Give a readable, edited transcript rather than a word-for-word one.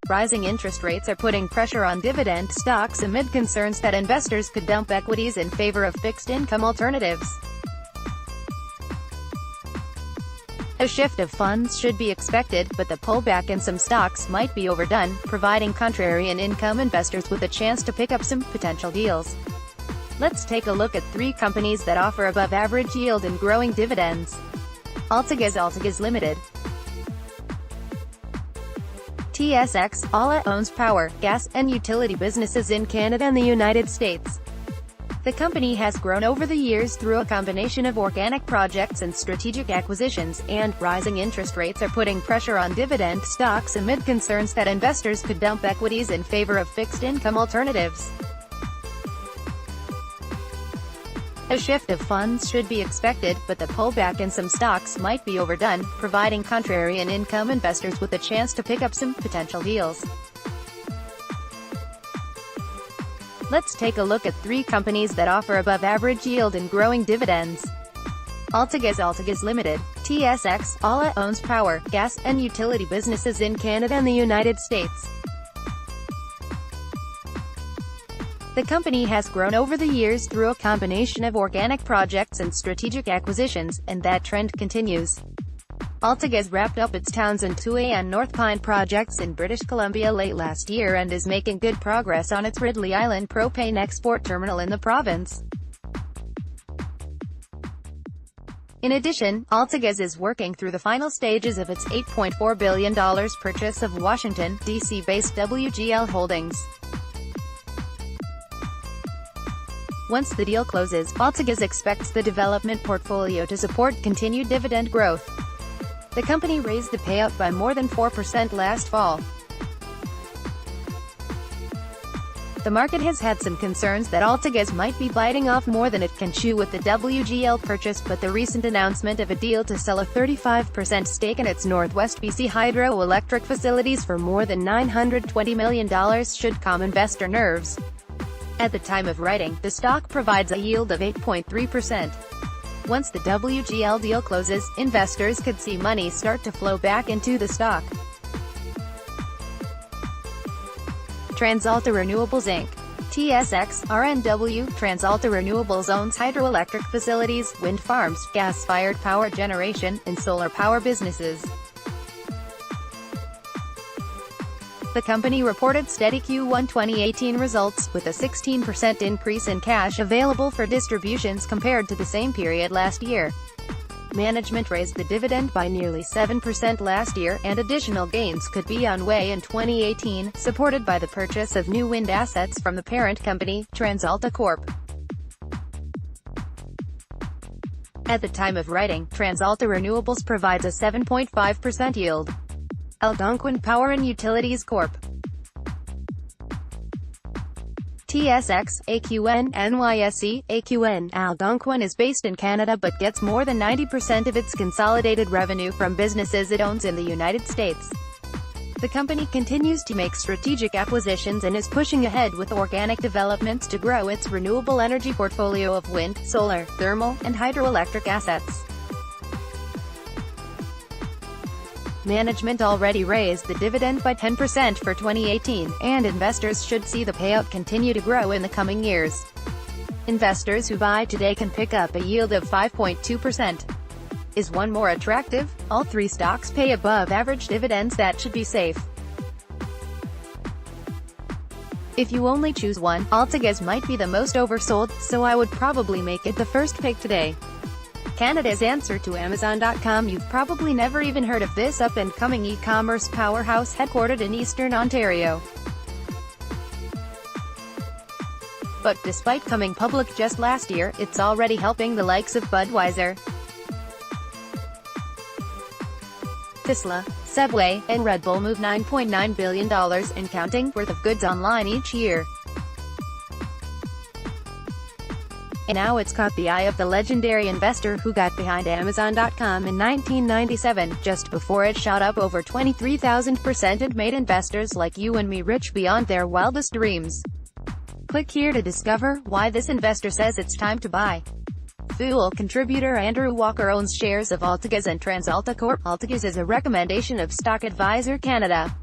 Rising interest rates are putting pressure on dividend stocks amid concerns that investors could dump equities in favor of fixed income alternatives. A shift of funds should be expected, but the pullback in some stocks might be overdone, providing contrarian income investors with a chance to pick up some potential deals. Let's take a look at 3 companies that offer above-average yield and growing dividends. AltaGas AltaGas Ltd. TSX, ALA, owns power, gas, and utility businesses in Canada and the United States. The company has grown over the years through a combination of organic projects and strategic acquisitions, and rising interest rates are putting pressure on dividend stocks amid concerns that investors could dump equities in favor of fixed income alternatives. A shift of funds should be expected, but the pullback in some stocks might be overdone, providing contrarian income investors with a chance to pick up some potential deals. Let's take a look at 3 companies that offer above-average yield and growing dividends. AltaGas AltaGas Ltd. TSX, ALA, owns power, gas, and utility businesses in Canada and the United States. The company has grown over the years through a combination of organic projects and strategic acquisitions, and that trend continues. AltaGas wrapped up its Townsend 2A and North Pine projects in British Columbia late last year and is making good progress on its Ridley Island propane export terminal in the province. In addition, AltaGas is working through the final stages of its $8.4 billion purchase of Washington, D.C.-based WGL Holdings. Once the deal closes, AltaGas expects the development portfolio to support continued dividend growth. The company raised the payout by more than 4% last fall. The market has had some concerns that AltaGas might be biting off more than it can chew with the WGL purchase, but the recent announcement of a deal to sell a 35% stake in its Northwest BC hydroelectric facilities for more than $920 million should calm investor nerves. At the time of writing, the stock provides a yield of 8.3%. Once the WGL deal closes, investors could see money start to flow back into the stock. TransAlta Renewables Inc. TSX, RNW, TransAlta Renewables owns hydroelectric facilities, wind farms, gas-fired power generation, and solar power businesses. The company reported steady Q1 2018 results, with a 16% increase in cash available for distributions compared to the same period last year. Management raised the dividend by nearly 7% last year, and additional gains could be on way in 2018, supported by the purchase of new wind assets from the parent company, TransAlta Corp. At the time of writing, TransAlta Renewables provides a 7.5% yield. Algonquin Power and Utilities Corp. TSX, AQN, NYSE, AQN. Algonquin is based in Canada but gets more than 90% of its consolidated revenue from businesses it owns in the United States. The company continues to make strategic acquisitions and is pushing ahead with organic developments to grow its renewable energy portfolio of wind, solar, thermal, and hydroelectric assets. Management already raised the dividend by 10% for 2018, and investors should see the payout continue to grow in the coming years. Investors who buy today can pick up a yield of 5.2%. Is one more attractive? All 3 stocks pay above-average dividends that should be safe. If you only choose one, AltaGas might be the most oversold, so I would probably make it the first pick today. Canada's answer to Amazon.com. You've probably never even heard of this up-and-coming e-commerce powerhouse headquartered in Eastern Ontario. But despite coming public just last year, it's already helping the likes of Budweiser, Tesla, Subway, and Red Bull move $9.9 billion and counting worth of goods online each year. And now it's caught the eye of the legendary investor who got behind Amazon.com in 1997, just before it shot up over 23,000% and made investors like you and me rich beyond their wildest dreams. Click here to discover why this investor says it's time to buy. Fool contributor Andrew Walker owns shares of AltaGas and TransAlta Corp. AltaGas is a recommendation of Stock Advisor Canada.